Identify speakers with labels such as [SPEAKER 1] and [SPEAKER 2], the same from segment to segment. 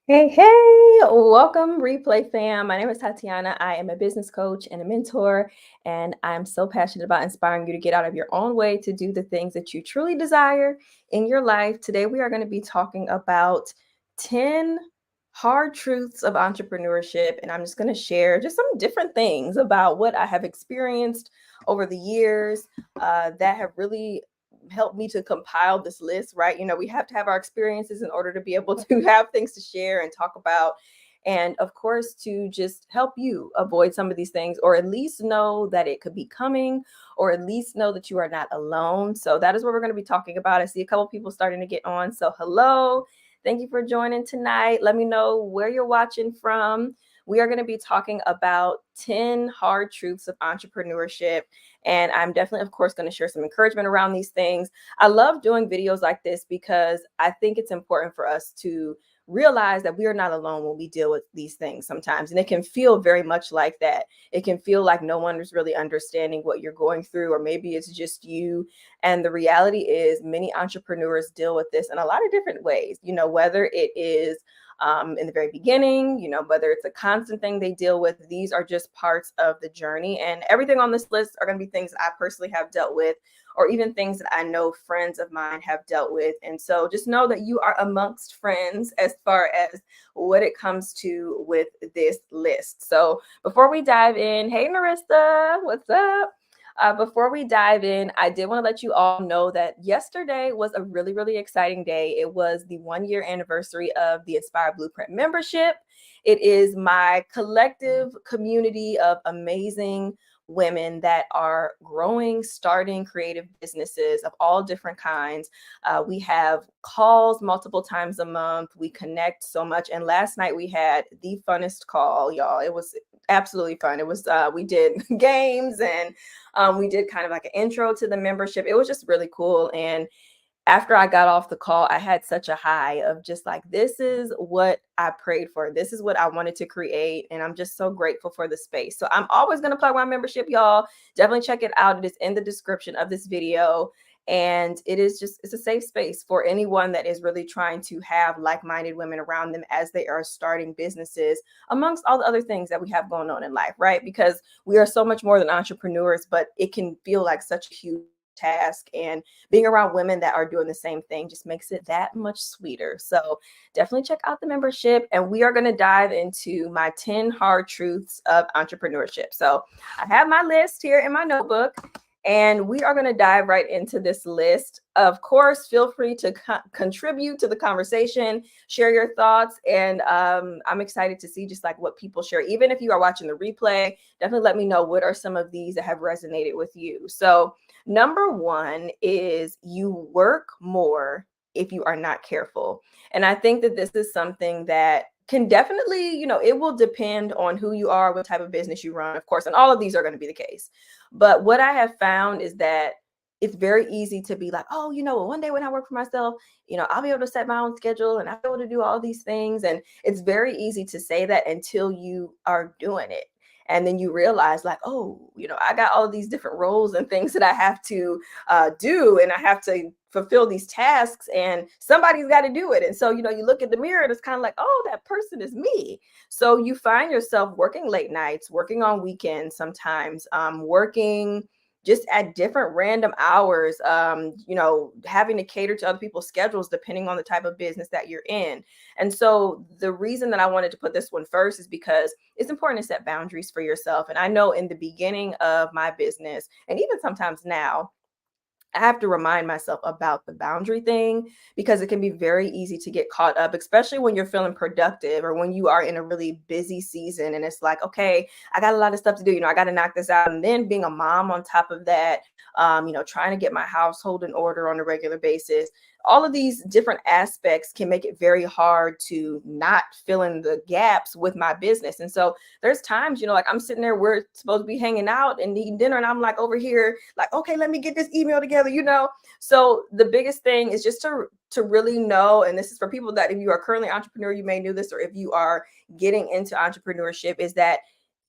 [SPEAKER 1] Hey, welcome, Replay fam. My name is Tatiana. I am a business coach and a mentor, and I'm so passionate about inspiring you to get out of your own way to do the things that you truly desire in your life. Today, we are going to be talking about 10 hard truths of entrepreneurship, and I'm just going to share just some different things about what I have experienced over the years that have really helped me to compile this list, right? We have to have our experiences in order to be able to have things to share and talk about. And of course, to just help you avoid some of these things, or at least know that it could be coming, or at least know that you are not alone. So that is what we're going to be talking about. I see a couple people starting to get on. So, hello. Thank you for joining tonight. Let me know where you're watching from. We are going to be talking about 10 hard truths of entrepreneurship. And I'm definitely, of course, going to share some encouragement around these things. I love doing videos like this because I think it's important for us to realize that we are not alone when we deal with these things sometimes. And it can feel very much like that. It can feel like no one is really understanding what you're going through, or maybe it's just you. And the reality is, many entrepreneurs deal with this in a lot of different ways, whether it is in the very beginning, whether it's a constant thing they deal with. These are just parts of the journey. And everything on this list are going to be things I personally have dealt with, or even things that I know friends of mine have dealt with. And so just know that you are amongst friends as far as what it comes to with this list. So before we dive in, hey, Narissa, what's up? Before we dive in, I did want to let you all know that yesterday was a really, really exciting day. It was the 1 year anniversary of the Inspire Blueprint membership. It is my collective community of amazing women that are growing, starting creative businesses of all different kinds. We have calls multiple times a month. We connect so much. And last night we had the funnest call, y'all. It was absolutely fun. It was, we did games, and we did kind of like an intro to the membership. It was just really cool. And after I got off the call, I had such a high of just like, this is what I prayed for. This is what I wanted to create. And I'm just so grateful for the space. So I'm always going to plug my membership, y'all. Definitely check it out. It is in the description of this video. And it's a safe space for anyone that is really trying to have like-minded women around them as they are starting businesses, amongst all the other things that we have going on in life, right? Because we are so much more than entrepreneurs, but it can feel like such a huge task, and being around women that are doing the same thing just makes it that much sweeter. So definitely check out the membership, and we are going to dive into my 10 hard truths of entrepreneurship. So I have my list here in my notebook, and we are going to dive right into this list. Of course, feel free to contribute to the conversation, share your thoughts, and I'm excited to see just like what people share. Even if you are watching the replay, definitely let me know what are some of these that have resonated with you. So number one is, you work more if you are not careful. And I think that this is something that can definitely, it will depend on who you are, what type of business you run, of course, and all of these are going to be the case. But what I have found is that it's very easy to be like, oh, one day when I work for myself, I'll be able to set my own schedule and I'll be able to do all these things. And it's very easy to say that until you are doing it. And then you realize like, oh, I got all these different roles and things that I have to do, and I have to fulfill these tasks, and somebody's got to do it. And so, you look at the mirror and it's kind of like, oh, that person is me. So you find yourself working late nights, working on weekends sometimes, working just at different random hours, having to cater to other people's schedules depending on the type of business that you're in. And so the reason that I wanted to put this one first is because it's important to set boundaries for yourself. And I know in the beginning of my business, and even sometimes now, I have to remind myself about the boundary thing, because it can be very easy to get caught up, especially when you're feeling productive or when you are in a really busy season. And it's like, okay, I got a lot of stuff to do. I got to knock this out. And then being a mom on top of that, trying to get my household in order on a regular basis. All of these different aspects can make it very hard to not fill in the gaps with my business. And so there's times, like I'm sitting there, we're supposed to be hanging out and eating dinner, and I'm like over here, like, okay, let me get this email together, So the biggest thing is just to really know, and this is for people that if you are currently an entrepreneur, you may know this, or if you are getting into entrepreneurship, is that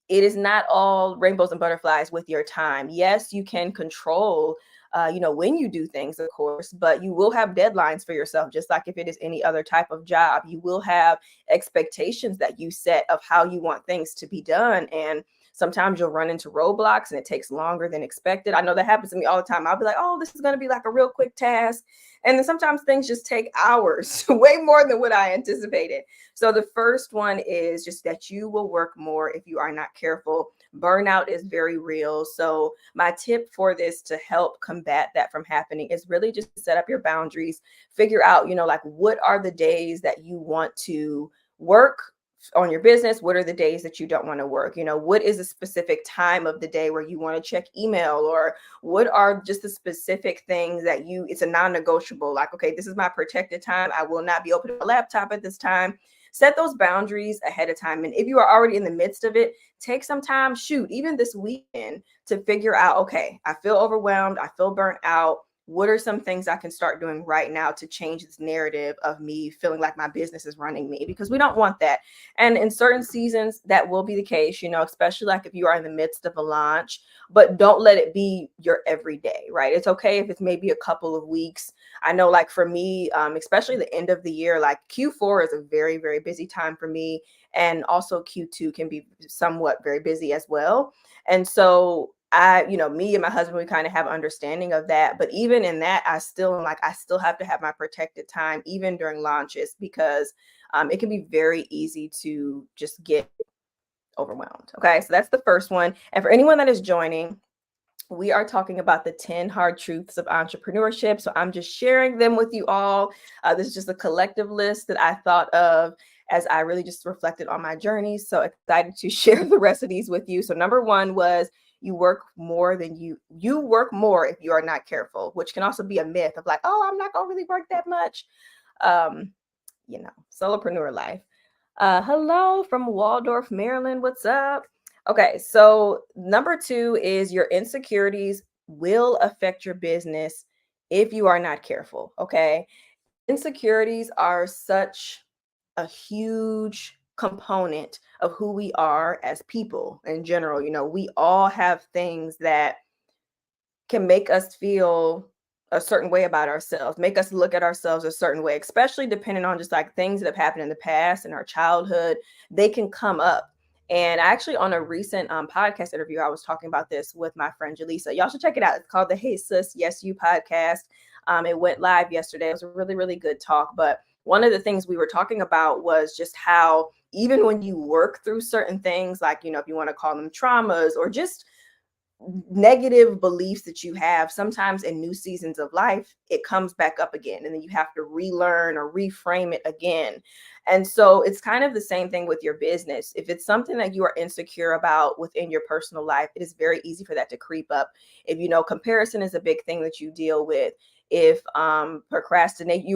[SPEAKER 1] it is not all rainbows and butterflies with your time. Yes, you can control when you do things, of course, but you will have deadlines for yourself, just like if it is any other type of job. You will have expectations that you set of how you want things to be done. And sometimes you'll run into roadblocks and it takes longer than expected. I know that happens to me all the time. I'll be like, oh, this is going to be like a real quick task. And then sometimes things just take hours, way more than what I anticipated. So the first one is just that you will work more if you are not careful. Burnout is very real. So my tip for this to help combat that from happening is really just set up your boundaries, figure out, like what are the days that you want to work on your business? What are the days that you don't want to work? What is a specific time of the day where you want to check email, or what are just the specific things that it's a non-negotiable, like, okay, this is my protected time. I will not be opening a laptop at this time. Set those boundaries ahead of time. And if you are already in the midst of it, take some time, even this weekend, to figure out, okay, I feel overwhelmed, I feel burnt out. What are some things I can start doing right now to change this narrative of me feeling like my business is running me? Because we don't want that. And in certain seasons, that will be the case, especially like if you are in the midst of a launch, but don't let it be your everyday, right? It's okay if it's maybe a couple of weeks. I know, like for me, especially the end of the year, like Q4 is a very, very busy time for me. And also Q2 can be somewhat very busy as well. And so me and my husband, we kind of have understanding of that. But even in that, I still have to have my protected time, even during launches, because it can be very easy to just get overwhelmed. Okay, so that's the first one. And for anyone that is joining, we are talking about the 10 hard truths of entrepreneurship. So I'm just sharing them with you all. This is just a collective list that I thought of as I really just reflected on my journey. So excited to share the rest of these with you. So number one was, you work more if you are not careful, which can also be a myth of like, oh, I'm not gonna really work that much. Solopreneur life. Hello from Waldorf, Maryland. What's up? Okay, so number two is your insecurities will affect your business if you are not careful. Okay. Insecurities are such a huge component of who we are as people in general. We all have things that can make us feel a certain way about ourselves, make us look at ourselves a certain way, especially depending on just like things that have happened in the past, in our childhood. They can come up. And actually, on a recent podcast interview, I was talking about this with my friend Jaleesa. Y'all should check it out. It's called the Hey Sis, Yes You podcast. It went live yesterday. It was a really, really good talk. But one of the things we were talking about was just how even when you work through certain things, like, if you want to call them traumas or just negative beliefs that you have, sometimes in new seasons of life, it comes back up again, and then you have to relearn or reframe it again. And so it's kind of the same thing with your business. If it's something that you are insecure about within your personal life, it is very easy for that to creep up. If comparison is a big thing that you deal with. If you procrastinate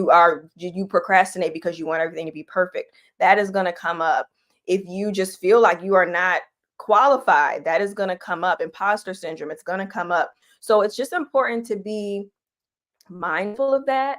[SPEAKER 1] because you want everything to be perfect, that is going to come up. If you just feel like you are not qualified, that is going to come up. Imposter syndrome, it's going to come up. So it's just important to be mindful of that.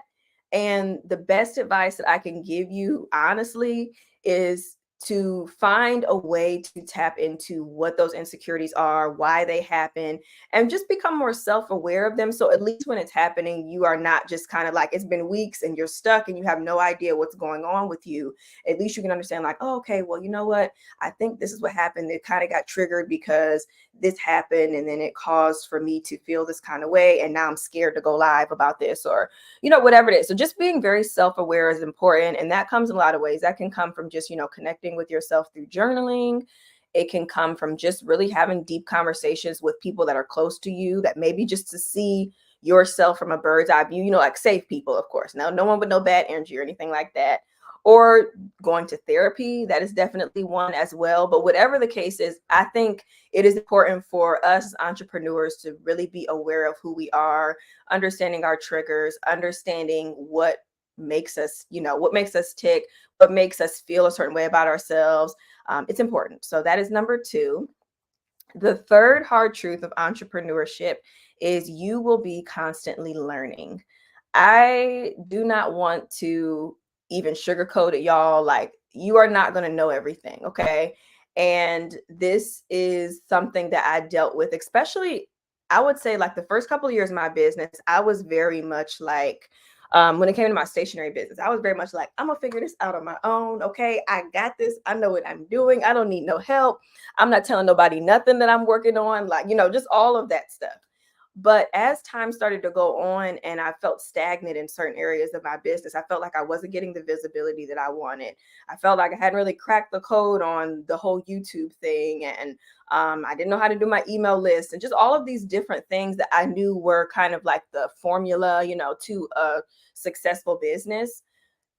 [SPEAKER 1] And the best advice that I can give you, honestly, is to find a way to tap into what those insecurities are, why they happen, and just become more self-aware of them. So at least when it's happening, you are not just kind of like, it's been weeks and you're stuck and you have no idea what's going on with you. At least you can understand like, oh, okay, well, you know what? I think this is what happened. It kind of got triggered because this happened, and then it caused for me to feel this kind of way. And now I'm scared to go live about this, or, whatever it is. So just being very self-aware is important. And that comes in a lot of ways. That can come from just, connecting with yourself through journaling. It can come from just really having deep conversations with people that are close to you, that maybe just to see yourself from a bird's eye view, like safe people, of course. Now, no one with no bad energy or anything like that. Or going to therapy, that is definitely one as well. But whatever the case is, I think it is important for us as entrepreneurs to really be aware of who we are, understanding our triggers, understanding what makes us, what makes us tick, what makes us feel a certain way about ourselves. It's important. So that is number two. The third hard truth of entrepreneurship is you will be constantly learning. I do not want to even sugarcoat it, y'all. Like, you are not going to know everything. Okay. And this is something that I dealt with, especially I would say like the first couple of years of my business, I was very much like, when it came to my stationery business, I was very much like, I'm gonna figure this out on my own. Okay, I got this. I know what I'm doing. I don't need no help. I'm not telling nobody nothing that I'm working on, like, just all of that stuff. But as time started to go on and I felt stagnant in certain areas of my business, I felt like I wasn't getting the visibility that I wanted. I felt like I hadn't really cracked the code on the whole YouTube thing. And I didn't know how to do my email list and just all of these different things that I knew were kind of like the formula, to a successful business.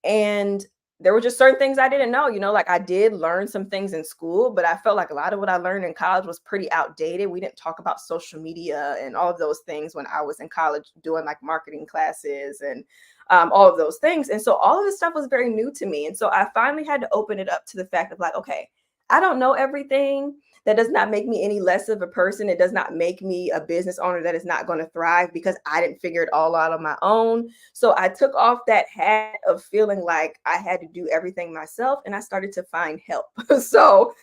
[SPEAKER 1] And there were just certain things I didn't know, like I did learn some things in school, but I felt like a lot of what I learned in college was pretty outdated. We didn't talk about social media and all of those things when I was in college doing like marketing classes and all of those things. And so all of this stuff was very new to me. And so I finally had to open it up to the fact of like, okay, I don't know everything. That does not make me any less of a person. It does not make me a business owner that is not going to thrive because I didn't figure it all out on my own. So I took off that hat of feeling like I had to do everything myself and I started to find help. So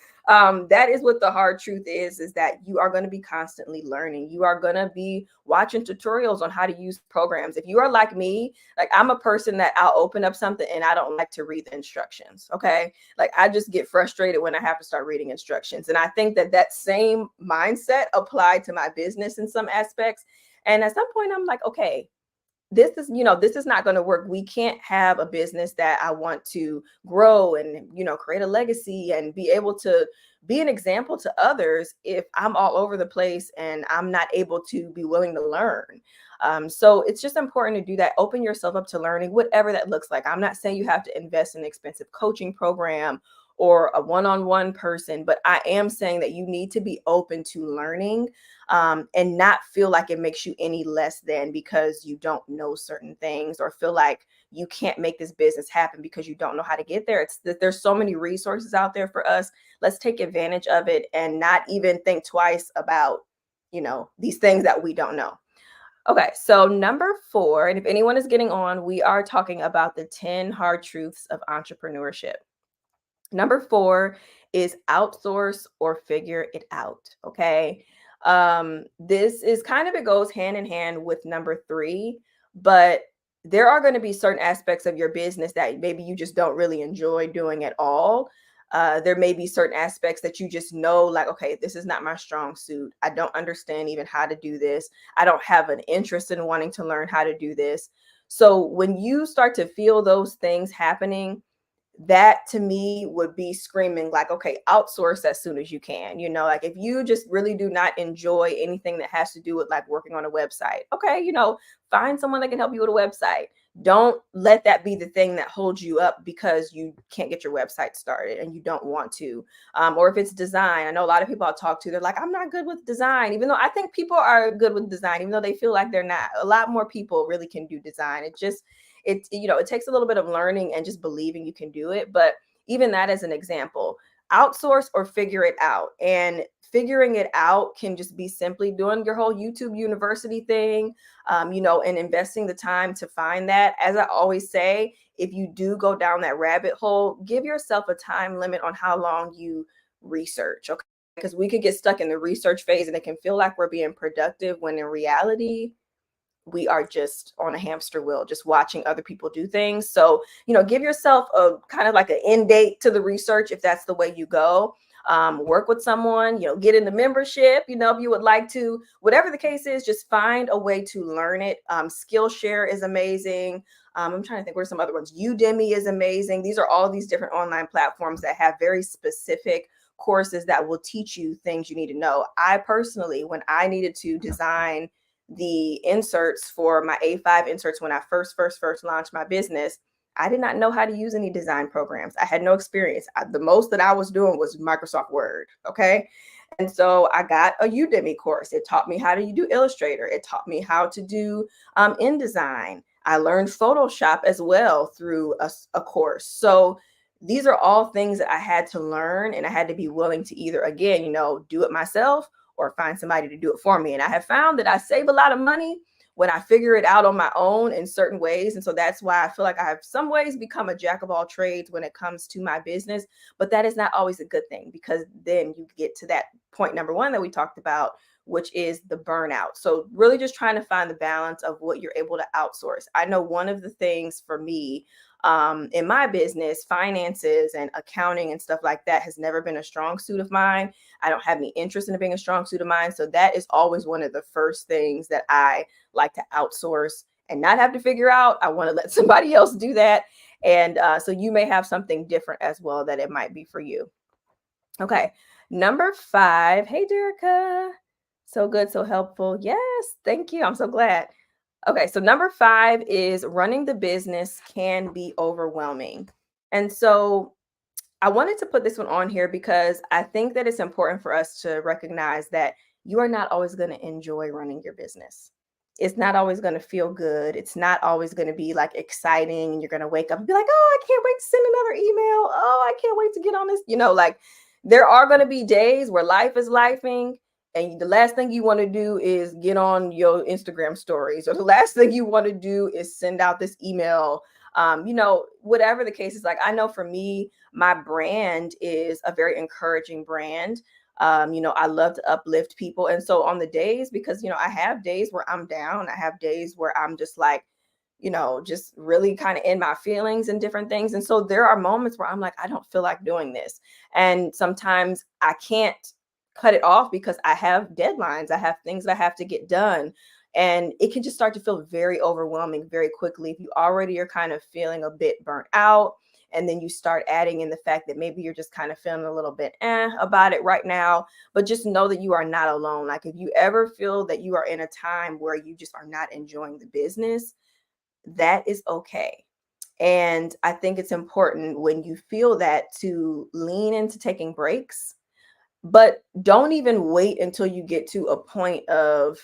[SPEAKER 1] that is what the hard truth is that you are going to be constantly learning. You are going to be watching tutorials on how to use programs. If you are like me, like I'm a person that I'll open up something and I don't like to read the instructions. Okay. Like I just get frustrated when I have to start reading instructions. And I think that same mindset applied to my business in some aspects. And at some point I'm like, okay, this is not going to work. We can't have a business that I want to grow and, create a legacy and be able to be an example to others if I'm all over the place and I'm not able to be willing to learn. So it's just important to do that. Open yourself up to learning, whatever that looks like. I'm not saying you have to invest in an expensive coaching program or a one-on-one person, but I am saying that you need to be open to learning and not feel like it makes you any less than because you don't know certain things or feel like you can't make this business happen because you don't know how to get there. It's that there's so many resources out there for us. Let's take advantage of it and not even think twice about, these things that we don't know. Okay, so number 4, and if anyone is getting on, we are talking about the 10 hard truths of entrepreneurship. Number 4 is outsource or figure it out. Okay. This is kind of, it goes hand in hand with number 3, but there are going to be certain aspects of your business that maybe you just don't really enjoy doing at all. There may be certain aspects that you just know, like, okay, this is not my strong suit. I don't understand even how to do this. I don't have an interest in wanting to learn how to do this. So when you start to feel those things happening, that to me would be screaming like, okay, outsource as soon as you can. Like if you just really do not enjoy anything that has to do with like working on a website, okay, find someone that can help you with a website. Don't let that be the thing that holds you up because you can't get your website started and you don't want to. Or if it's design, I know a lot of people I talk to, they're like, I'm not good with design, even though I think people are good with design, even though they feel like they're not. A lot more people really can do design. It takes a little bit of learning and just believing you can do it. But even that as an example, outsource or figure it out. And figuring it out can just be simply doing your whole YouTube university thing, and investing the time to find that. As I always say, if you do go down that rabbit hole, give yourself a time limit on how long you research. Okay. Because we could get stuck in the research phase and it can feel like we're being productive when in reality, we are just on a hamster wheel, just watching other people do things. So, give yourself a kind of like an end date to the research if that's the way you go. Work with someone, get in the membership, if you would like to, whatever the case is, just find a way to learn it. Skillshare is amazing. I'm trying to think, what are some other ones? Udemy is amazing. These are all these different online platforms that have very specific courses that will teach you things you need to know. I personally, when I needed to design the inserts for my A5 inserts when I first launched my business, I did not know how to use any design programs. I had no experience. The most that I was doing was Microsoft Word. Okay. And so I got a Udemy course. It taught me how to do Illustrator. It taught me how to do InDesign. I learned Photoshop as well through a course. So these are all things that I had to learn, and I had to be willing to either, again, do it myself or find somebody to do it for me. And I have found that I save a lot of money when I figure it out on my own in certain ways. And so that's why I feel like I have some ways become a jack of all trades when it comes to my business. But that is not always a good thing, because then you get to that point number 1 that we talked about, which is the burnout. So really just trying to find the balance of what you're able to outsource. I know one of the things for me in my business, finances and accounting and stuff like that has never been a strong suit of mine. I don't have any interest in it being a strong suit of mine. So that is always one of the first things that I like to outsource and not have to figure out. I want to let somebody else do that. And so you may have something different as well that it might be for you. Okay. Number 5. Hey, Derica. So good, so helpful. Yes, thank you. I'm so glad. Okay, so number 5 is running the business can be overwhelming. And so I wanted to put this one on here because I think that it's important for us to recognize that you are not always going to enjoy running your business. It's not always going to feel good. It's not always going to be like exciting and you're going to wake up and be like, "Oh, I can't wait to send another email. Oh, I can't wait to get on this." Like there are going to be days where life is lifing and the last thing you want to do is get on your Instagram stories, or the last thing you want to do is send out this email. Whatever the case is. Like, I know for me, my brand is a very encouraging brand. I love to uplift people. And so on the days, because, I have days where I'm down, I have days where I'm just like, just really kind of in my feelings and different things. And so there are moments where I'm like, I don't feel like doing this. And sometimes I can't cut it off because I have deadlines, I have things that I have to get done. And it can just start to feel very overwhelming very quickly if you already are kind of feeling a bit burnt out. And then you start adding in the fact that maybe you're just kind of feeling a little bit about it right now. But just know that you are not alone. Like if you ever feel that you are in a time where you just are not enjoying the business, that is okay. And I think it's important when you feel that to lean into taking breaks, but don't even wait until you get to a point of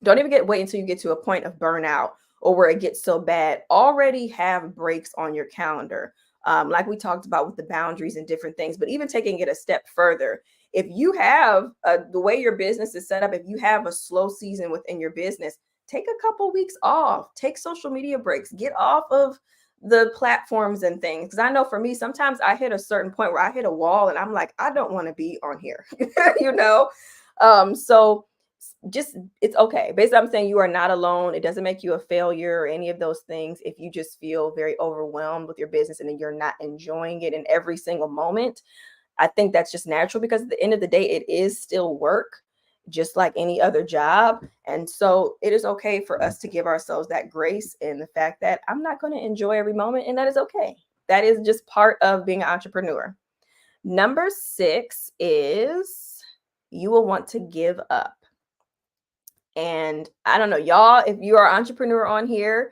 [SPEAKER 1] wait until you get to a point of burnout or where it gets so bad. Already have breaks on your calendar. Like we talked about with the boundaries and different things, but even taking it a step further, if you have the way your business is set up, if you have a slow season within your business, take a couple weeks off, take social media breaks, get off of the platforms and things. Because I know for me, sometimes I hit a certain point where I hit a wall and I'm like, I don't want to be on here, you know? So just it's okay. Basically, I'm saying you are not alone. It doesn't make you a failure or any of those things if you just feel very overwhelmed with your business and then you're not enjoying it in every single moment. I think that's just natural because at the end of the day, it is still work, just like any other job. And so it is okay for us to give ourselves that grace in the fact that I'm not going to enjoy every moment, and that is okay. That is just part of being an entrepreneur. Number 6 is you will want to give up. And I don't know, y'all, if you are an entrepreneur on here,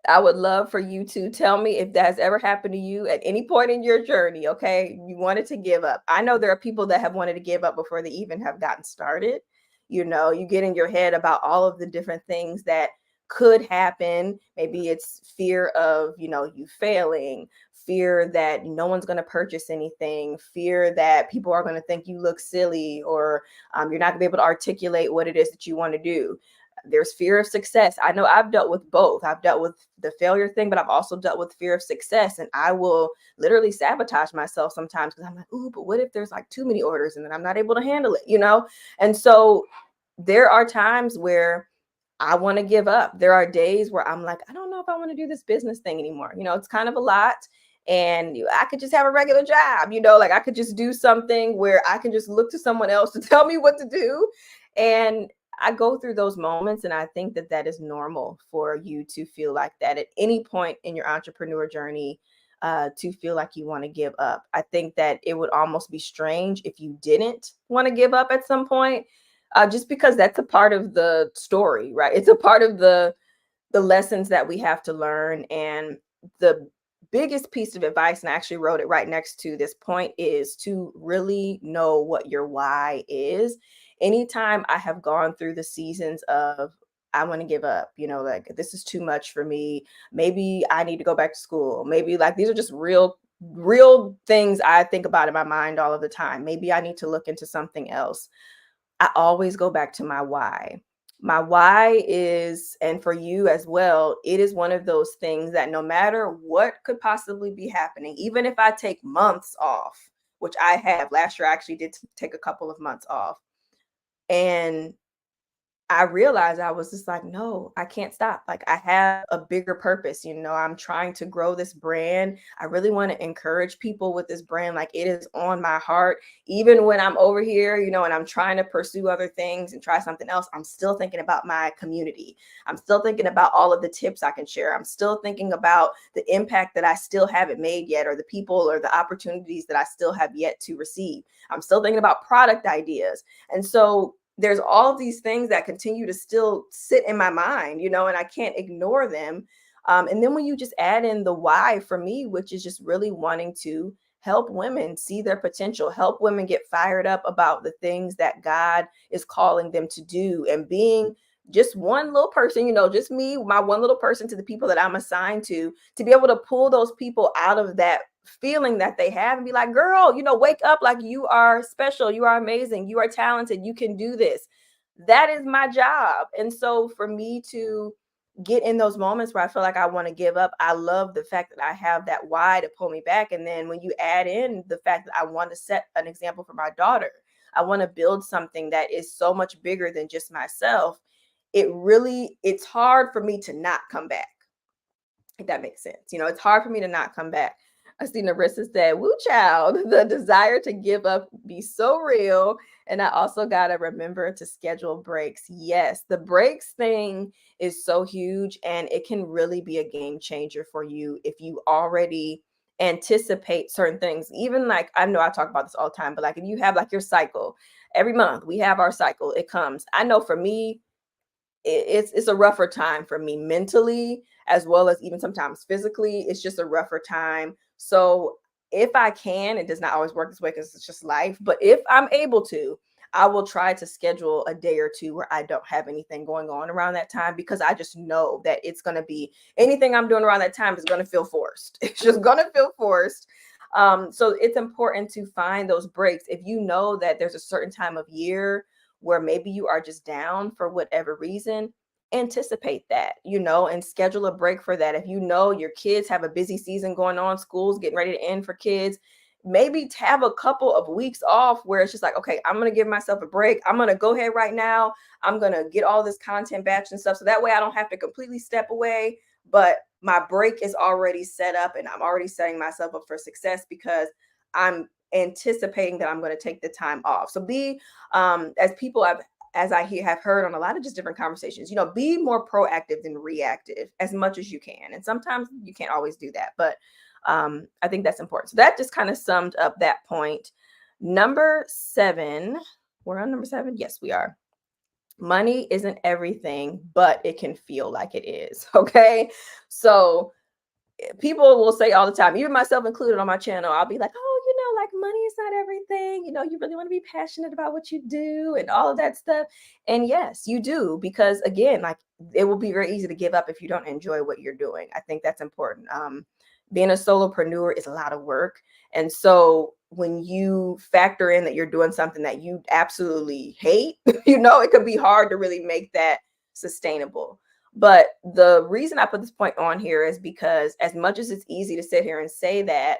[SPEAKER 1] I would love for you to tell me if that's ever happened to you at any point in your journey. Okay. You wanted to give up. I know there are people that have wanted to give up before they even have gotten started. You get in your head about all of the different things that could happen. Maybe it's fear of, you failing, fear that no one's going to purchase anything, fear that people are going to think you look silly, or you're not going to be able to articulate what it is that you want to do. There's fear of success. I know I've dealt with both. I've dealt with the failure thing, but I've also dealt with fear of success. And I will literally sabotage myself sometimes because I'm like, ooh, but what if there's like too many orders and then I'm not able to handle it, And so there are times where I want to give up. There are days where I'm like, I don't know if I want to do this business thing anymore. It's kind of a lot. And I could just have a regular job, like I could just do something where I can just look to someone else to tell me what to do. And I go through those moments, and I think that that is normal for you to feel like that at any point in your entrepreneur journey, to feel like you want to give up. I think that it would almost be strange if you didn't want to give up at some point, just because that's a part of the story, right? It's a part of the lessons that we have to learn. And the biggest piece of advice, and I actually wrote it right next to this point, is to really know what your why is. Anytime I have gone through the seasons of I want to give up, like this is too much for me. Maybe I need to go back to school. Maybe like these are just real things I think about in my mind all of the time. Maybe I need to look into something else. I always go back to my why. My why is, and for you as well, it is one of those things that no matter what could possibly be happening, even if I take months off, which I have, last year I actually did take a couple of months off. And I realized I was just like, no, I can't stop. Like, I have a bigger purpose. I'm trying to grow this brand. I really want to encourage people with this brand. Like, it is on my heart. Even when I'm over here, and I'm trying to pursue other things and try something else, I'm still thinking about my community. I'm still thinking about all of the tips I can share. I'm still thinking about the impact that I still haven't made yet, or the people or the opportunities that I still have yet to receive. I'm still thinking about product ideas. And so there's all of these things that continue to still sit in my mind, and I can't ignore them. And then when you just add in the why for me, which is just really wanting to help women see their potential, help women get fired up about the things that God is calling them to do, and being just one little person, just me, my one little person to the people that I'm assigned to be able to pull those people out of that feeling that they have and be like, girl, wake up, like, you are special, you are amazing, you are talented, you can do this. That is my job. And so for me to get in those moments where I feel like I want to give up, I love the fact that I have that why to pull me back. And then when you add in the fact that I want to set an example for my daughter, I want to build something that is so much bigger than just myself. It's hard for me to not come back, if that makes sense. It's hard for me to not come back. I see Narissa said, woo child, the desire to give up be so real. And I also got to remember to schedule breaks. Yes, the breaks thing is so huge, and it can really be a game changer for you if you already anticipate certain things. Even like, I know I talk about this all the time, but like if you have like your cycle, every month we have our cycle, it comes. I know for me, it's a rougher time for me mentally, as well as even sometimes physically. It's just a rougher time. So if I can, it does not always work this way because it's just life, but if I'm able to, I will try to schedule a day or two where I don't have anything going on around that time, because I just know that it's going to be, anything I'm doing around that time is going to feel forced. It's just going to feel forced. So it's important to find those breaks. If you know that there's a certain time of year where maybe you are just down for whatever reason, anticipate that, and schedule a break for that. If you know your kids have a busy season going on, school's getting ready to end for kids, maybe have a couple of weeks off where it's just like, okay, I'm going to give myself a break. I'm going to go ahead right now. I'm going to get all this content batch and stuff. So that way I don't have to completely step away, but my break is already set up and I'm already setting myself up for success because I'm anticipating that I'm going to take the time off. So as people have heard on a lot of just different conversations, be more proactive than reactive as much as you can. And sometimes you can't always do that, but I think that's important. So that just kind of summed up that point. Number 7, we're on number 7. Yes, we are. Money isn't everything, but it can feel like it is. Okay. So people will say all the time, even myself included on my channel, I'll be like, oh, like, money is not everything. You really want to be passionate about what you do and all of that stuff. And yes, you do, because again, like, it will be very easy to give up if you don't enjoy what you're doing. I think that's important. Being a solopreneur is a lot of work. And so when you factor in that you're doing something that you absolutely hate, it could be hard to really make that sustainable. But the reason I put this point on here is because as much as it's easy to sit here and say that,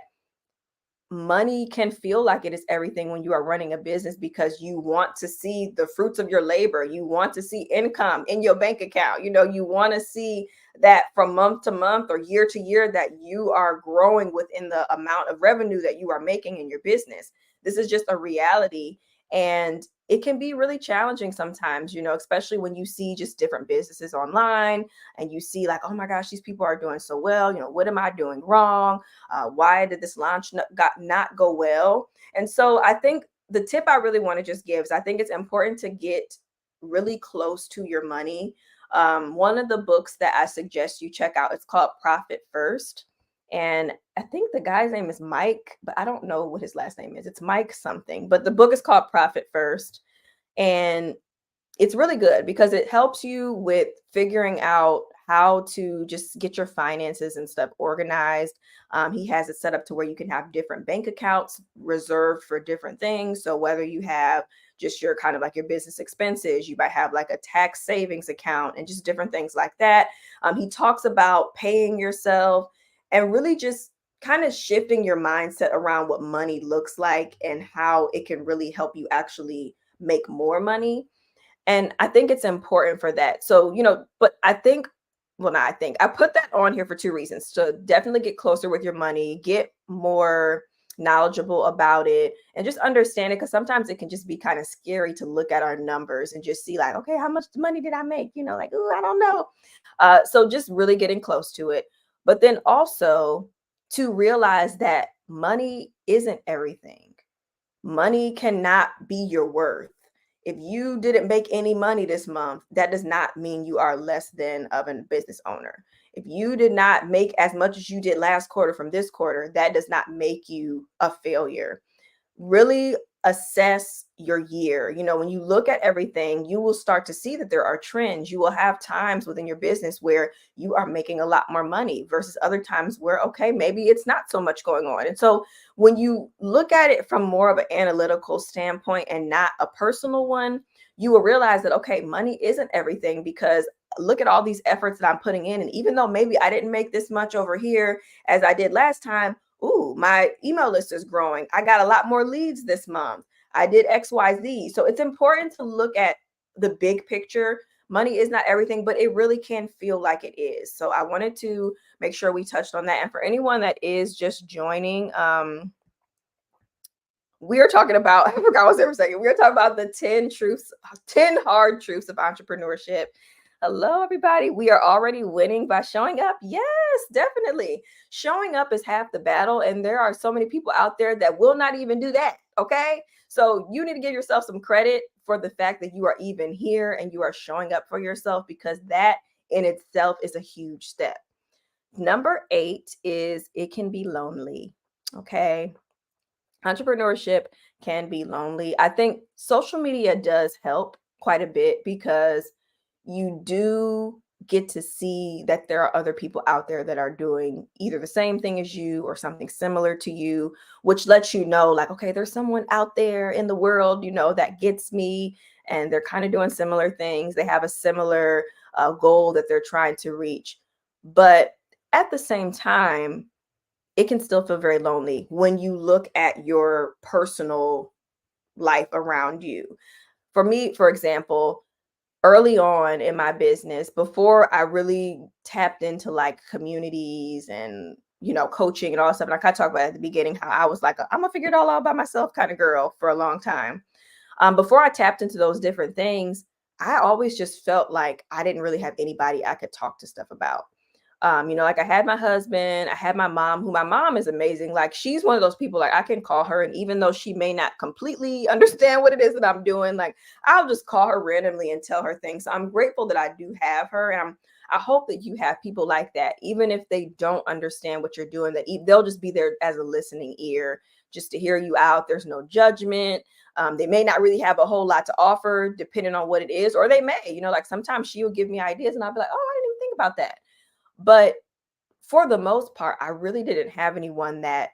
[SPEAKER 1] money can feel like it is everything when you are running a business, because you want to see the fruits of your labor. You want to see income in your bank account. You want to see that from month to month or year to year that you are growing within the amount of revenue that you are making in your business. This is just a reality. And it can be really challenging sometimes, especially when you see just different businesses online and you see like, oh my gosh, these people are doing so well. What am I doing wrong? Why did this launch not go well? And so I think the tip I really want to just give is, I think it's important to get really close to your money. One of the books that I suggest you check out, it's called Profit First. And I think the guy's name is Mike, but I don't know what his last name is. It's Mike something, but the book is called Profit First. And it's really good because it helps you with figuring out how to just get your finances and stuff organized. He has it set up to where you can have different bank accounts reserved for different things. So whether you have just your kind of like your business expenses, you might have like a tax savings account and just different things like that. He talks about paying yourself and really just kind of shifting your mindset around what money looks like and how it can really help you actually make more money. And I think it's important for that. So, but I think, well, not I think, I put that on here for two reasons: to definitely get closer with your money, get more knowledgeable about it, and just understand it. Because sometimes it can just be kind of scary to look at our numbers and just see, like, okay, how much money did I make? Like, oh, I don't know. So just really getting close to it. But then also to realize that money isn't everything. Money cannot be your worth. If you didn't make any money this month, that does not mean you are less than of a business owner. If you did not make as much as you did last quarter from this quarter, that does not make you a failure. Really assess your year. When you look at everything, you will start to see that there are trends. You will have times within your business where you are making a lot more money versus other times where, okay, maybe it's not so much going on. And so when you look at it from more of an analytical standpoint and not a personal one, you will realize that, okay, money isn't everything, because look at all these efforts that I'm putting in. And even though maybe I didn't make this much over here as I did last time, ooh, my email list is growing. I got a lot more leads this month. I did XYZ. So it's important to look at the big picture. Money is not everything, but it really can feel like it is. So I wanted to make sure we touched on that. And for anyone that is just joining, we are talking about, I forgot what I was ever saying. We are talking about the 10 hard truths of entrepreneurship. Hello, everybody. We are already winning by showing up. Yes, definitely. Showing up is half the battle. And there are so many people out there that will not even do that. Okay. So you need to give yourself some credit for the fact that you are even here and you are showing up for yourself, because that in itself is a huge step. Number 8 is it can be lonely. Okay. Entrepreneurship can be lonely. I think social media does help quite a bit, because you do get to see that there are other people out there that are doing either the same thing as you or something similar to you, which lets you know, like, okay, there's someone out there in the world, that gets me, and they're kind of doing similar things. They have a similar goal that they're trying to reach. But at the same time, it can still feel very lonely when you look at your personal life around you. For me, for example, early on in my business, before I really tapped into like communities and, coaching and all that stuff, and I kind of talked about at the beginning how I was like, I'm gonna figure it all out by myself kind of girl for a long time. Before I tapped into those different things, I always just felt like I didn't really have anybody I could talk to stuff about. Like I had my husband, I had my mom, who my mom is amazing. Like she's one of those people, like I can call her, and even though she may not completely understand what it is that I'm doing, like I'll just call her randomly and tell her things. So I'm grateful that I do have her. And I hope that you have people like that, even if they don't understand what you're doing, that they'll just be there as a listening ear, just to hear you out. There's no judgment. They may not really have a whole lot to offer depending on what it is, or they may, like sometimes she'll give me ideas and I'll be like, oh, I didn't even think about that. But for the most part, I really didn't have anyone that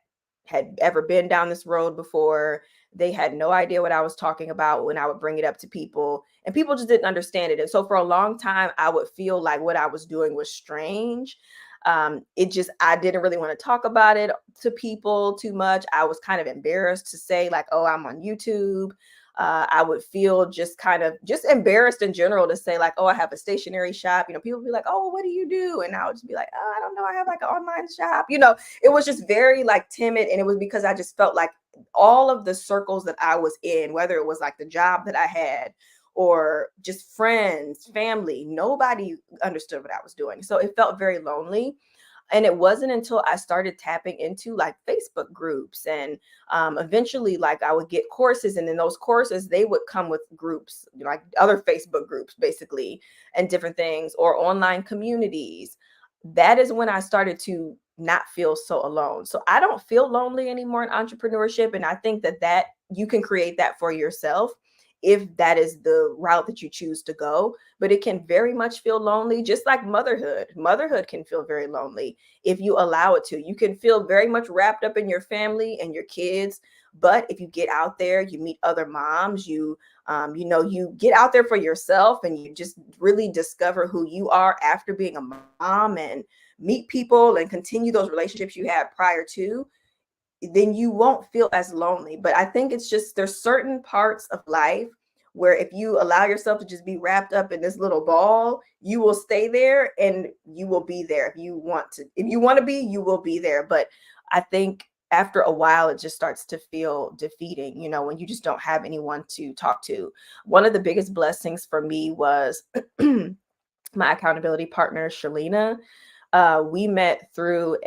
[SPEAKER 1] had ever been down this road before. They had no idea what I was talking about when I would bring it up to people, and people just didn't understand it. And so for a long time, I would feel like what I was doing was strange. I didn't really want to talk about it to people too much. I was kind of embarrassed to say, like, oh, I'm on YouTube. I would feel just kind of just embarrassed in general to say, like, oh, I have a stationery shop. People would be like, oh, what do you do? And I would just be like, oh, I don't know. I have like an online shop. It was just very like timid. And it was because I just felt like all of the circles that I was in, whether it was like the job that I had or just friends, family, nobody understood what I was doing. So it felt very lonely. And it wasn't until I started tapping into like Facebook groups, and eventually like I would get courses, and then those courses, they would come with groups, like other Facebook groups basically, and different things, or online communities. That is when I started to not feel so alone. So I don't feel lonely anymore in entrepreneurship. And I think that you can create that for yourself if that is the route that you choose to go. But it can very much feel lonely, just like motherhood. Motherhood can feel very lonely if you allow it to. You can feel very much wrapped up in your family and your kids. But if you get out there, you meet other moms, you get out there for yourself, and you just really discover who you are after being a mom, and meet people and continue those relationships you had prior to, then you won't feel as lonely. But I think it's just there's certain parts of life where if you allow yourself to just be wrapped up in this little ball, you will stay there and you will be there. If you want to be, you will be there. But I think after a while, it just starts to feel defeating, when you just don't have anyone to talk to. One of the biggest blessings for me was my accountability partner, Shalina. We met through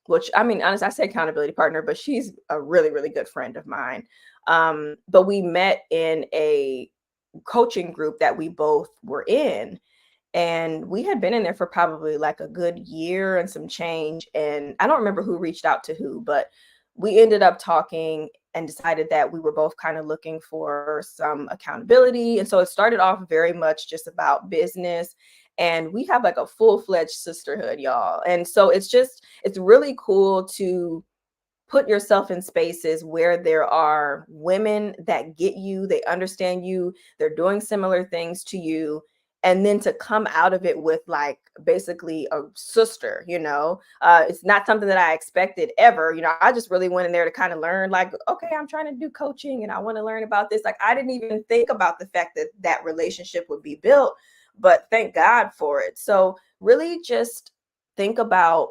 [SPEAKER 1] which I mean, honestly, I say accountability partner, but she's a really, really good friend of mine. But we met in a coaching group that we both were in. And we had been in there for probably like a good year and some change. And I don't remember who reached out to who, but we ended up talking and decided that we were both kind of looking for some accountability. And so it started off very much just about business. And we have like a full-fledged sisterhood, y'all. And so it's really cool to put yourself in spaces where there are women that get you, they understand you, they're doing similar things to you, and then to come out of it with like basically a sister, it's not something that I expected ever. I just really went in there to kind of learn, like, okay, I'm trying to do coaching and I want to learn about this. Like, I didn't even think about the fact that that relationship would be built, but thank God for it. So really just think about,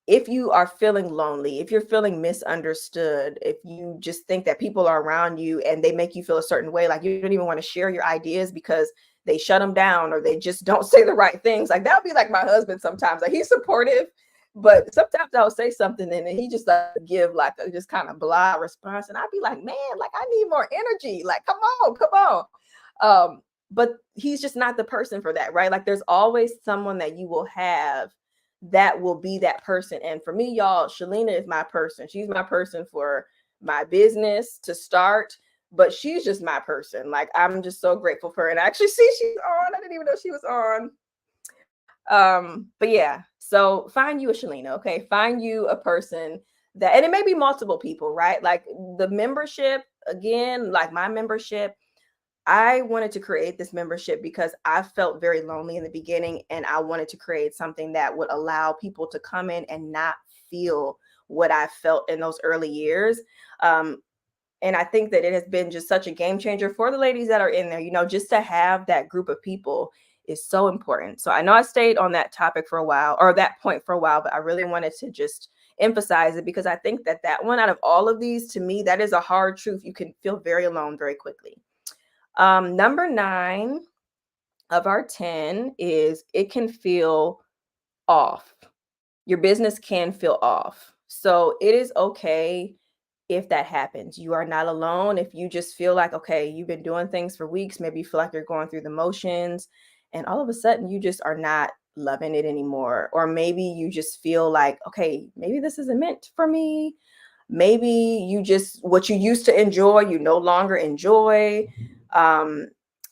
[SPEAKER 1] if you are feeling lonely, if you're feeling misunderstood, if you just think that people are around you and they make you feel a certain way, like you don't even want to share your ideas because they shut them down or they just don't say the right things. Like that would be like my husband sometimes. Like he's supportive, but sometimes I'll say something and then he just give like a just kind of blah response. And I'd be like, man, like I need more energy. Like, come on. But he's just not the person for that, right? Like there's always someone that you will have that will be that person. And for me, y'all, Shalina is my person. She's my person for my business to start, but she's just my person. Like, I'm just so grateful for her. And I actually see she's on. I didn't even know she was on. But yeah, so find you a Shalina, okay? Find you a person that, and it may be multiple people, right? Like the membership, again, like my membership, I wanted to create this membership because I felt very lonely in the beginning, and I wanted to create something that would allow people to come in and not feel what I felt in those early years. And I think that it has been just such a game changer for the ladies that are in there, just to have that group of people is so important. So I know I stayed on that topic for a while, or that point for a while, but I really wanted to just emphasize it because I think that one out of all of these, to me, that is a hard truth. You can feel very alone very quickly. Number 9 of our 10 is it can feel off. Your business can feel off. So it is okay if that happens. You are not alone. If you just feel like, okay, you've been doing things for weeks, maybe you feel like you're going through the motions, and all of a sudden you just are not loving it anymore. Or maybe you just feel like, okay, maybe this isn't meant for me. Maybe you just, what you used to enjoy, you no longer enjoy.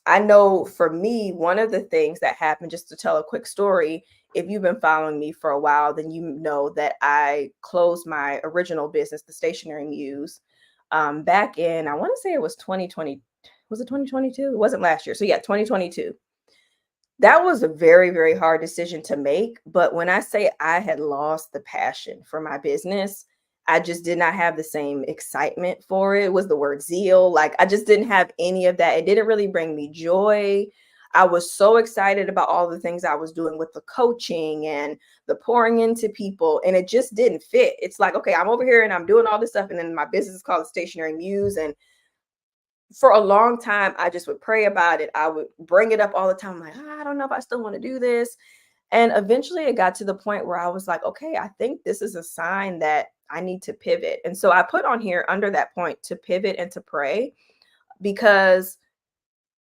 [SPEAKER 1] I know for me, one of the things that happened, just to tell a quick story, if you've been following me for a while, then you know that I closed my original business, the Stationary Muse, back in, I want to say it was 2020. Was it 2022? It wasn't last year. So yeah, 2022. That was a very, very hard decision to make. But when I say I had lost the passion for my business, I just did not have the same excitement for it. Was the word zeal. Like I just didn't have any of that. It didn't really bring me joy. I was so excited about all the things I was doing with the coaching and the pouring into people, and it just didn't fit. It's like, okay, I'm over here and I'm doing all this stuff, and then my business is called the Stationary Muse, and for a long time, I just would pray about it. I would bring it up all the time. I'm like, I don't know if I still want to do this. And eventually it got to the point where I was like, okay, I think this is a sign that I need to pivot. And so I put on here under that point to pivot and to pray, because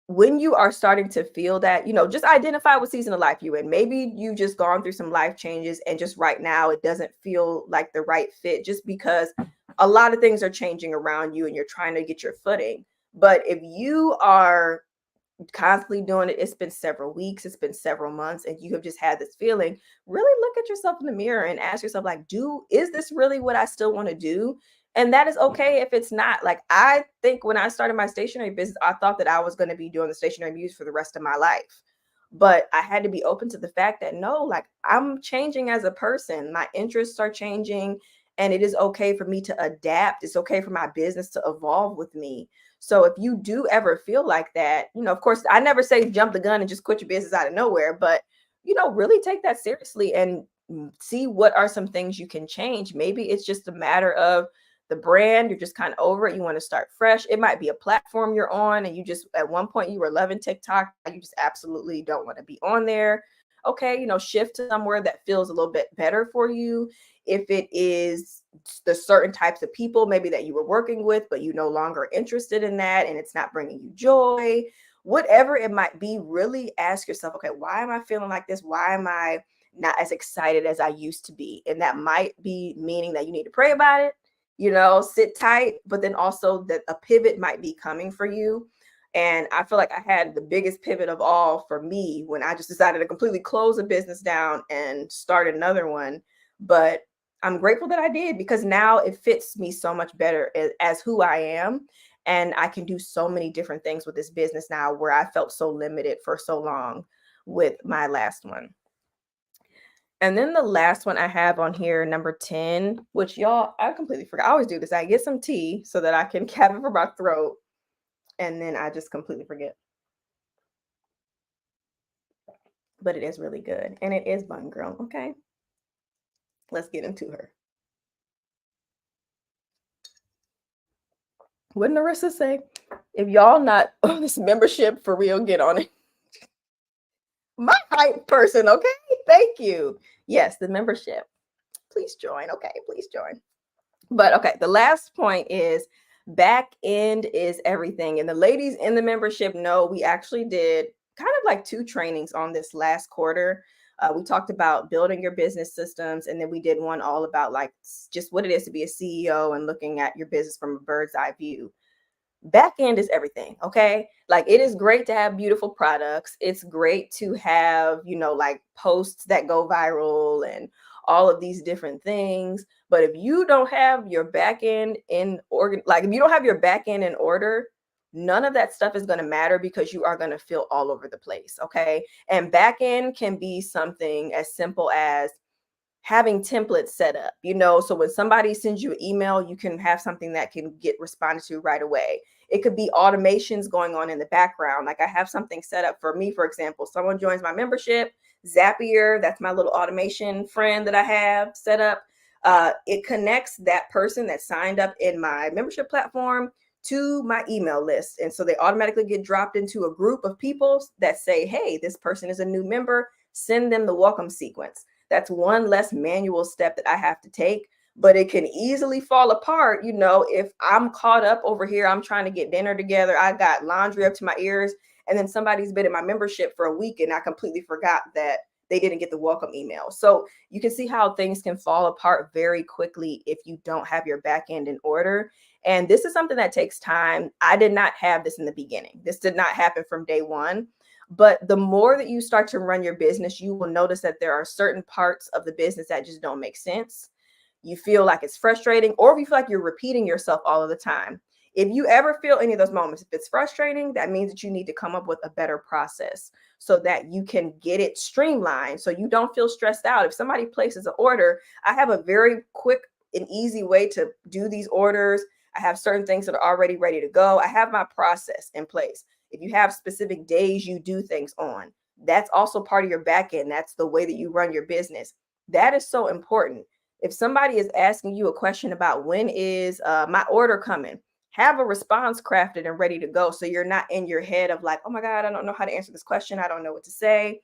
[SPEAKER 1] when you are starting to feel that, just identify what season of life you're in. Maybe you just gone through some life changes and just right now it doesn't feel like the right fit, just because a lot of things are changing around you and you're trying to get your footing. But if you are constantly doing it, it's been several weeks, it's been several months, and you have just had this feeling, really look at yourself in the mirror and ask yourself, like, is this really what I still want to do? And that is okay if it's not. Like, I think when I started my stationery business, I thought that I was going to be doing the Stationary Muse for the rest of my life. But I had to be open to the fact that no, like I'm changing as a person. My interests are changing. and it is okay for me to adapt. It's okay for my business to evolve with me. So if you do ever feel like that, of course, I never say jump the gun and just quit your business out of nowhere, but really take that seriously and see what are some things you can change. Maybe it's just a matter of the brand, you're just kind of over it. You want to start fresh. It might be a platform you're on and you just, at one point you were loving TikTok. You just absolutely don't want to be on there. Okay, shift to somewhere that feels a little bit better for you. If it is the certain types of people maybe that you were working with, but you no longer interested in that and it's not bringing you joy, whatever it might be, really ask yourself, okay, why am I feeling like this? Why am I not as excited as I used to be? And that might be meaning that you need to pray about it, sit tight, but then also that a pivot might be coming for you. And I feel like I had the biggest pivot of all for me when I just decided to completely close a business down and start another one. But I'm grateful that I did, because now it fits me so much better as who I am. And I can do so many different things with this business now, where I felt so limited for so long with my last one. And then the last one I have on here, number 10, which y'all, I completely forgot. I always do this. I get some tea so that I can have it for my throat. And then I just completely forget. But it is really good. And it is Bun Girl. Okay. Let's get into her. What did Narissa say? If y'all not on this membership, for real, get on it. My hype person, okay? Thank you. Yes, the membership. Please join. Okay, please join. But okay, the last point is back end is everything. And the ladies in the membership know we actually did kind of like 2 trainings on this last quarter. We talked about building your business systems, and then we did one all about like just what it is to be a CEO and looking at your business from a bird's eye view. Back end is everything. Okay, like it is great to have beautiful products. It's great to have like posts that go viral and all of these different things, but if you don't have your back end in order, like if you don't have your back end in order, none of that stuff is going to matter, because you are going to feel all over the place. Okay, and back end can be something as simple as having templates set up, so when somebody sends you an email, you can have something that can get responded to right away. It could be automations going on in the background. Like I have something set up for me, for example, someone joins my membership, Zapier, that's my little automation friend that I have set up. It connects that person that signed up in my membership platform to my email list. And so they automatically get dropped into a group of people that say, hey, this person is a new member, send them the welcome sequence. That's one less manual step that I have to take, but it can easily fall apart. If I'm caught up over here, I'm trying to get dinner together, I got laundry up to my ears, and then somebody's been in my membership for a week and I completely forgot that they didn't get the welcome email. So you can see how things can fall apart very quickly if you don't have your back end in order. And this is something that takes time. I did not have this in the beginning. This did not happen from day one. But the more that you start to run your business, you will notice that there are certain parts of the business that just don't make sense. You feel like it's frustrating, or if you feel like you're repeating yourself all of the time. If you ever feel any of those moments, if it's frustrating, that means that you need to come up with a better process so that you can get it streamlined, so you don't feel stressed out. If somebody places an order, I have a very quick and easy way to do these orders. I have certain things that are already ready to go. I have my process in place. If you have specific days you do things on, that's also part of your back end. That's the way that you run your business. That is so important. If somebody is asking you a question about when is my order coming, have a response crafted and ready to go, so you're not in your head of like, oh my God, I don't know how to answer this question. I don't know what to say.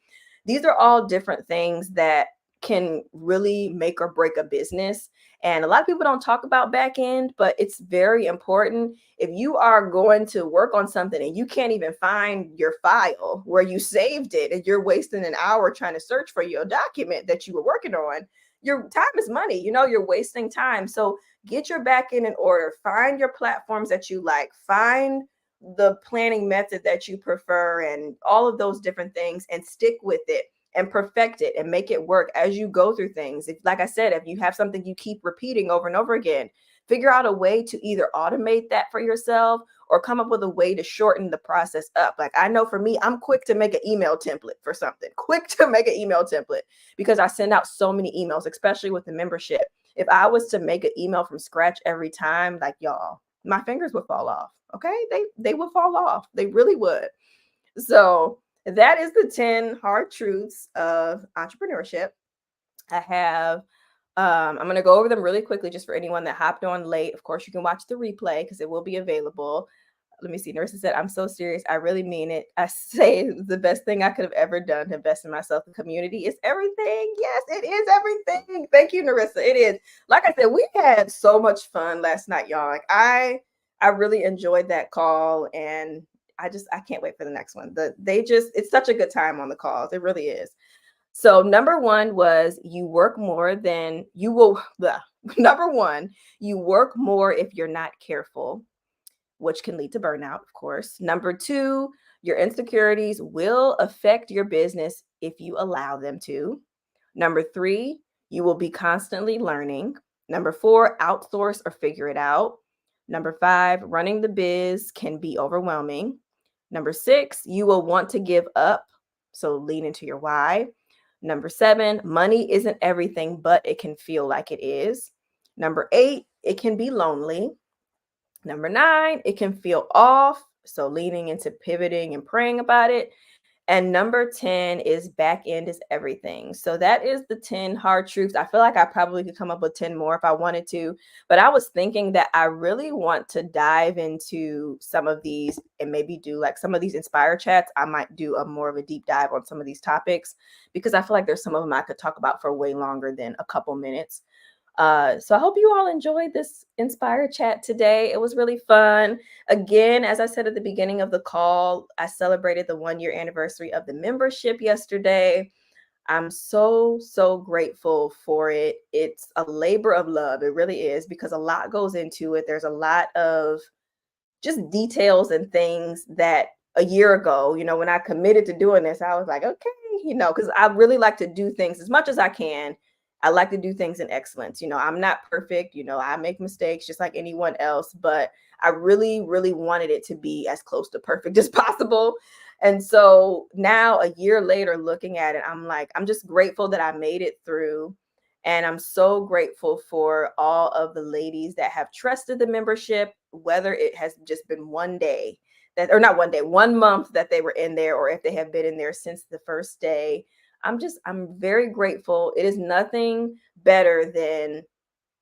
[SPEAKER 1] These are all different things that can really make or break a business. And a lot of people don't talk about back end, but it's very important. If you are going to work on something and you can't even find your file where you saved it, and you're wasting an hour trying to search for your document that you were working on, your time is money. You're wasting time. So get your back end in order. Find your platforms that you like. Find the planning method that you prefer and all of those different things, and stick with it and perfect it and make it work as you go through things. If, like I said, if you have something you keep repeating over and over again, figure out a way to either automate that for yourself or come up with a way to shorten the process up. Like I know for me, I'm quick to make an email template for something, because I send out so many emails, especially with the membership. If I was to make an email from scratch every time, like y'all, my fingers would fall off. Okay. They would fall off. They really would. So that is the 10 hard truths of entrepreneurship. I have I'm going to go over them really quickly just for anyone that hopped on late. Of course, you can watch the replay because it will be available. Let me see. Nurse said, I'm so serious. I really mean it. I say the best thing I could have ever done to invest in myself. The community is everything. Yes, it is everything. Thank you, Narissa. It is. Like I said, we had so much fun last night, y'all. Like I really enjoyed that call, and I can't wait for the next one. It's such a good time on the calls. It really is. So number one was you work more than you will. Number one, you work more if you're not careful, which can lead to burnout, of course. Number two, your insecurities will affect your business if you allow them to. Number three, you will be constantly learning. Number four, outsource or figure it out. Number five, running the biz can be overwhelming. Number six, you will want to give up. So lean into your why. Number seven, money isn't everything, but it can feel like it is. Number eight, it can be lonely. Number nine, it can feel off. So leaning into pivoting and praying about it. And number 10 is Backend is everything. So that is the 10 hard truths. I feel like I probably could come up with 10 more if I wanted to, but I was thinking that I really want to dive into some of these and maybe do like some of these inspire chats. I might do a more of a deep dive on some of these topics because I feel like there's some of them I could talk about for way longer than a couple minutes. So I hope you all enjoyed this Inspire chat today. It was really fun. Again, as I said at the beginning of the call, I celebrated the 1 year anniversary of the membership yesterday. I'm so, so grateful for it. It's a labor of love. It really is because a lot goes into it. There's a lot of just details and things that a year ago, when I committed to doing this, I was like, okay, because I really like to do things as much as I can. I like to do things in excellence. I'm not perfect. I make mistakes just like anyone else, but I really, really wanted it to be as close to perfect as possible. And so now, a year later, looking at it, I'm like, I'm just grateful that I made it through. And I'm so grateful for all of the ladies that have trusted the membership, whether it has just been one day that, or not one day, 1 month that they were in there, or if they have been in there since the first day. I'm very grateful. It is nothing better than,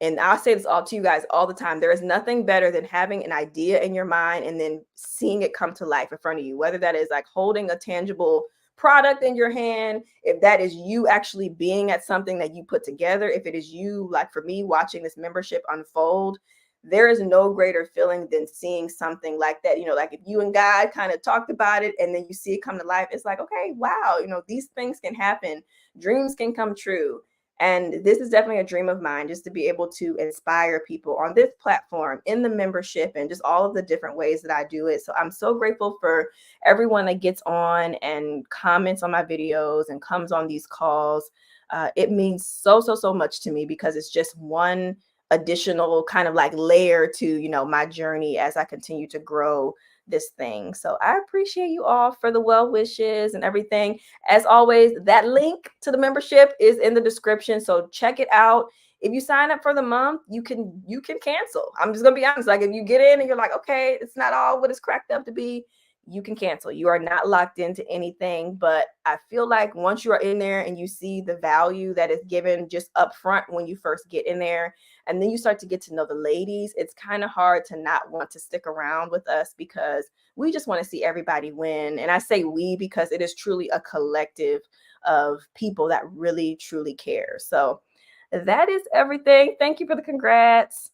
[SPEAKER 1] and I'll say this all to you guys all the time, there is nothing better than having an idea in your mind and then seeing it come to life in front of you, whether that is like holding a tangible product in your hand, if that is you actually being at something that you put together, if it is you, like for me, watching this membership unfold. There is no greater feeling than seeing something like that. Like if you and God kind of talked about it and then you see it come to life, it's like, okay, wow, these things can happen. Dreams can come true. And this is definitely a dream of mine, just to be able to inspire people on this platform, in the membership, and just all of the different ways that I do it. So I'm so grateful for everyone that gets on and comments on my videos and comes on these calls. It means so, so, so much to me because it's just one additional kind of like layer to, my journey as I continue to grow this thing. So I appreciate you all for the well wishes and everything. As always, that link to the membership is in the description. So check it out. If you sign up for the month, you can cancel. I'm just gonna be honest. Like if you get in and you're like, okay, it's not all what it's cracked up to be, you can cancel. You are not locked into anything. But I feel like once you are in there and you see the value that is given just upfront when you first get in there, and then you start to get to know the ladies, it's kind of hard to not want to stick around with us because we just want to see everybody win. And I say we because it is truly a collective of people that really, truly care. So that is everything. Thank you for the congrats.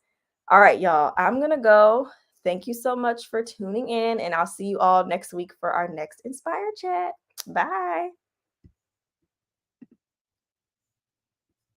[SPEAKER 1] All right, y'all, I'm going to go. Thank you so much for tuning in, and I'll see you all next week for our next Inspire Chat. Bye.